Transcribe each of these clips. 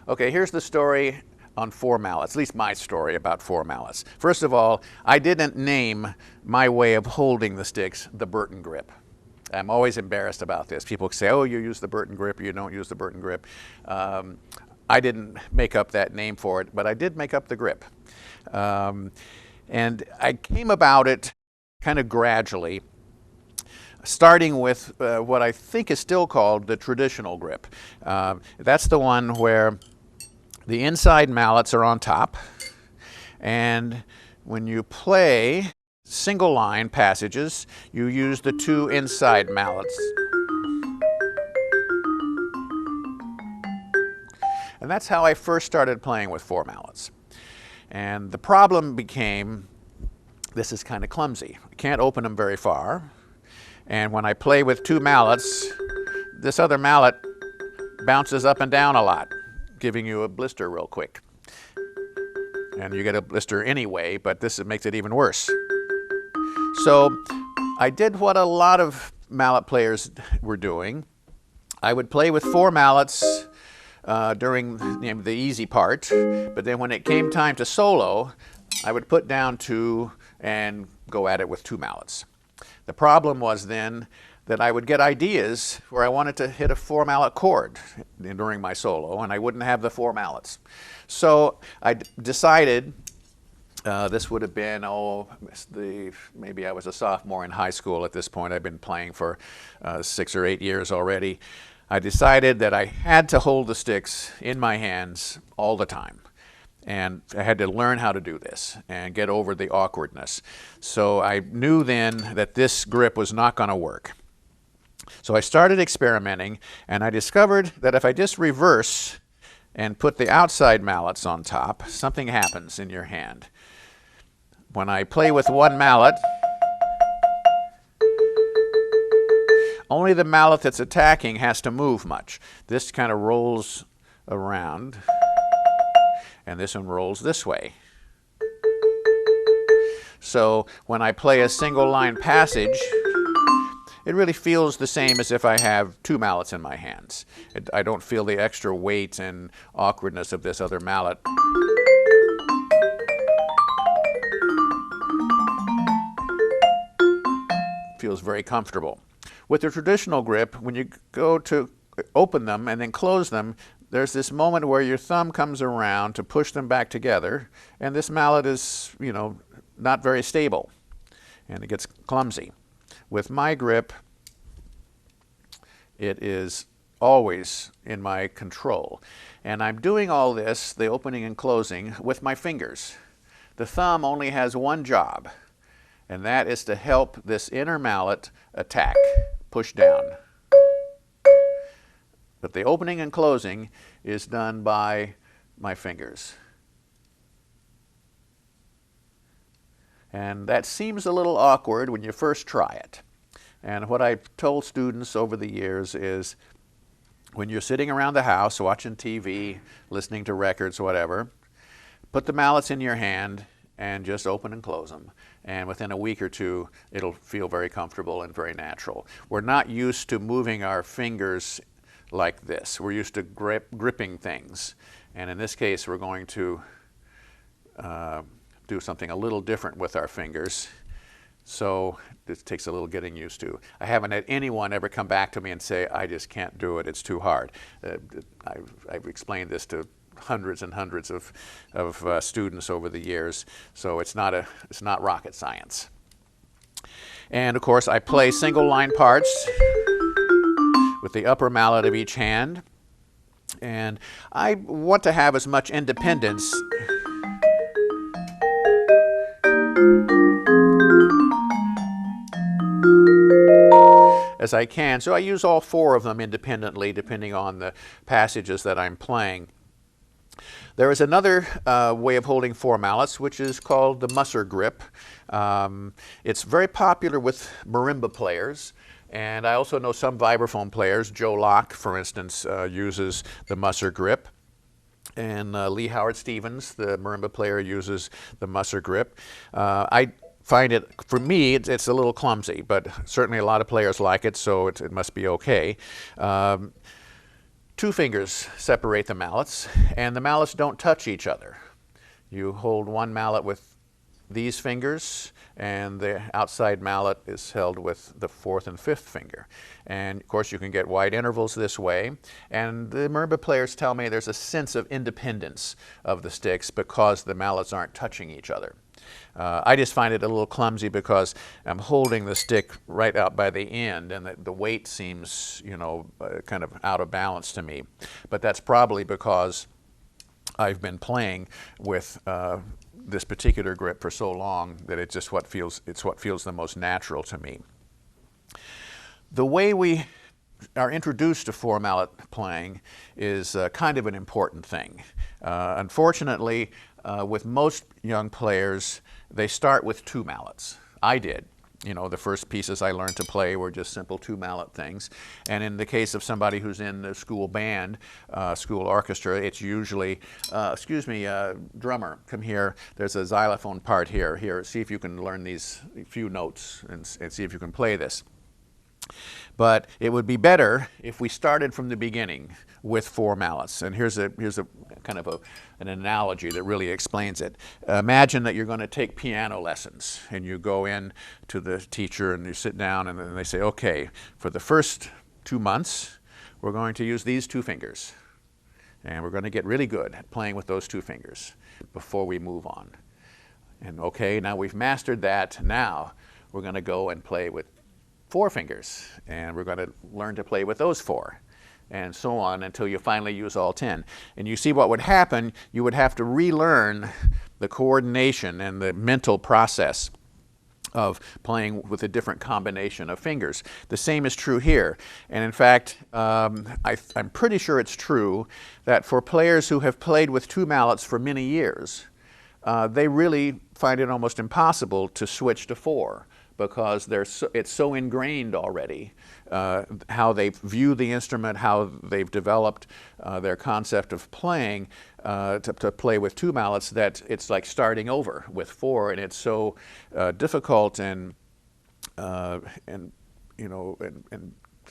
Okay, here's the story on four mallets, at least my story about four mallets. First of all, I didn't name my way of holding the sticks the Burton grip. I'm always embarrassed about this. People say, oh, you use the Burton grip, or you don't use the Burton grip. I didn't make up that name for it, but I did make up the grip. And I came about it kind of gradually, starting with what I think is still called the traditional grip. That's the one where the inside mallets are on top, and when you play single line passages, you use the two inside mallets. And that's how I first started playing with four mallets. And the problem became, this is kind of clumsy. I can't open them very far. And when I play with two mallets, this other mallet bounces up and down a lot, giving you a blister real quick. And you get a blister anyway, but this makes it even worse. So I did what a lot of mallet players were doing. I would play with four mallets during the easy part, but then when it came time to solo, I would put down two and go at it with two mallets. The problem was then that I would get ideas where I wanted to hit a four mallet chord during my solo, and I wouldn't have the four mallets. So I decided, this would have been, maybe I was a sophomore in high school at this point. I've been playing for 6 or 8 years already. I decided that I had to hold the sticks in my hands all the time. And I had to learn how to do this and get over the awkwardness. So I knew then that this grip was not going to work. So I started experimenting, and I discovered that if I just reverse and put the outside mallets on top, something happens in your hand. When I play with one mallet, only the mallet that's attacking has to move much. This kind of rolls around, and this one rolls this way. So when I play a single line passage, it really feels the same as if I have two mallets in my hands. I don't feel the extra weight and awkwardness of this other mallet. Feels very comfortable. With the traditional grip, when you go to open them and then close them, there's this moment where your thumb comes around to push them back together, and this mallet is, not very stable, and it gets clumsy. With my grip, it is always in my control. And I'm doing all this, the opening and closing, with my fingers. The thumb only has one job, and that is to help this inner mallet attack, push down. But the opening and closing is done by my fingers. And that seems a little awkward when you first try it. And what I've told students over the years is, when you're sitting around the house watching TV, listening to records, whatever, put the mallets in your hand and just open and close them. And within a week or two, it'll feel very comfortable and very natural. We're not used to moving our fingers like this. We're used to gripping things. And in this case, we're going to do something a little different with our fingers. So it takes a little getting used to. I haven't had anyone ever come back to me and say, I just can't do it, it's too hard. I've explained this to hundreds and hundreds of students over the years, so it's not rocket science. And of course, I play single line parts with the upper mallet of each hand, and I want to have as much independence as I can, so I use all four of them independently depending on the passages that I'm playing. There is another way of holding four mallets, which is called the Musser grip. It's very popular with marimba players, and I also know some vibraphone players. Joe Locke, for instance, uses the Musser grip. And Lee Howard Stevens, the marimba player, uses the Musser grip. I find it, for me, it's a little clumsy, but certainly a lot of players like it, so it must be okay. Two fingers separate the mallets, and the mallets don't touch each other. You hold one mallet with these fingers, and the outside mallet is held with the fourth and fifth finger. And of course you can get wide intervals this way, and the marimba players tell me there's a sense of independence of the sticks because the mallets aren't touching each other. I just find it a little clumsy because I'm holding the stick right out by the end, and the weight seems, you know, kind of out of balance to me. But that's probably because I've been playing with this particular grip for so long that it's just what feels the most natural to me. The way we are introduced to four-mallet playing is kind of an important thing. Unfortunately, with most young players, they start with two mallets. I did. You know, the first pieces I learned to play were just simple two-mallet things. And in the case of somebody who's in the school band, school orchestra, it's usually, drummer, come here. There's a xylophone part here. Here, see if you can learn these few notes and see if you can play this. But it would be better if we started from the beginning with four mallets. And here's a kind of an analogy that really explains it. Imagine that you're going to take piano lessons, and you go in to the teacher and you sit down, and then they say, okay, for the first 2 months, we're going to use these two fingers. And we're going to get really good at playing with those two fingers before we move on. And okay, now we've mastered that. Now we're going to go and play with four fingers, and we're going to learn to play with those four, and so on until you finally use all 10. And you see what would happen, you would have to relearn the coordination and the mental process of playing with a different combination of fingers. The same is true here. And in fact, I'm pretty sure it's true that for players who have played with two mallets for many years, they really find it almost impossible to switch to four, because it's so ingrained already, how they view the instrument, how they've developed their concept of playing to play with two mallets, that it's like starting over with four, and it's so difficult and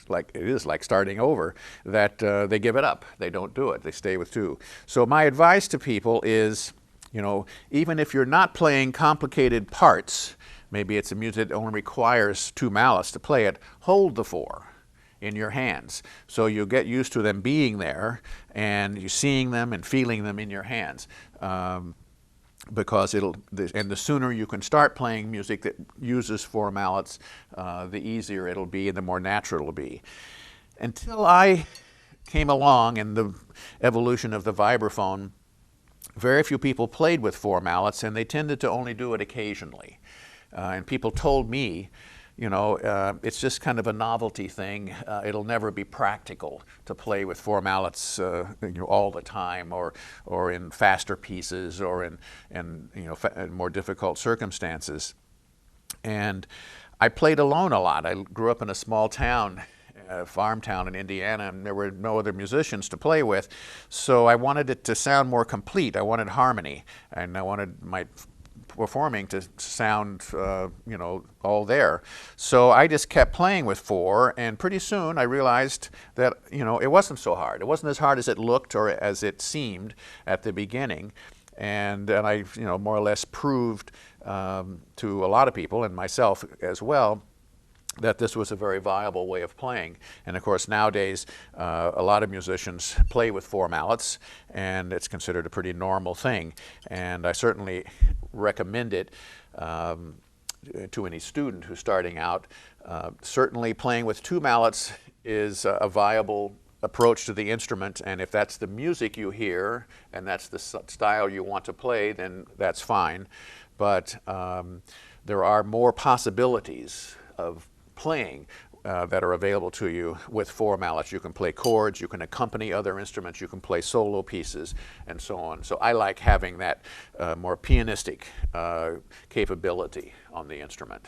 like it is like starting over, that they give it up. They don't do it. They stay with two. So my advice to people is, you know, even if you're not playing complicated parts, maybe it's a music that only requires two mallets to play it, hold the four in your hands. So you get used to them being there, and you're seeing them and feeling them in your hands. Because the sooner you can start playing music that uses four mallets, the easier it'll be and the more natural it'll be. Until I came along in the evolution of the vibraphone, very few people played with four mallets, and they tended to only do it occasionally. And people told me, you know, it's just kind of a novelty thing. It'll never be practical to play with four mallets all the time, or in faster pieces, or in more difficult circumstances. And I played alone a lot. I grew up in a small town, farm town in Indiana, and there were no other musicians to play with. So I wanted it to sound more complete. I wanted harmony, and I wanted my performing to sound, all there. So I just kept playing with four, and pretty soon I realized that, it wasn't so hard. It wasn't as hard as it looked or as it seemed at the beginning. And I, more or less proved to a lot of people, and myself as well, that this was a very viable way of playing. And of course nowadays a lot of musicians play with four mallets, and it's considered a pretty normal thing. And I certainly recommend it to any student who's starting out. Certainly playing with two mallets is a viable approach to the instrument, and if that's the music you hear and that's the style you want to play, then that's fine. But there are more possibilities of playing that are available to you with four mallets. You can play chords, you can accompany other instruments, you can play solo pieces, and so on. So I like having that more pianistic capability on the instrument.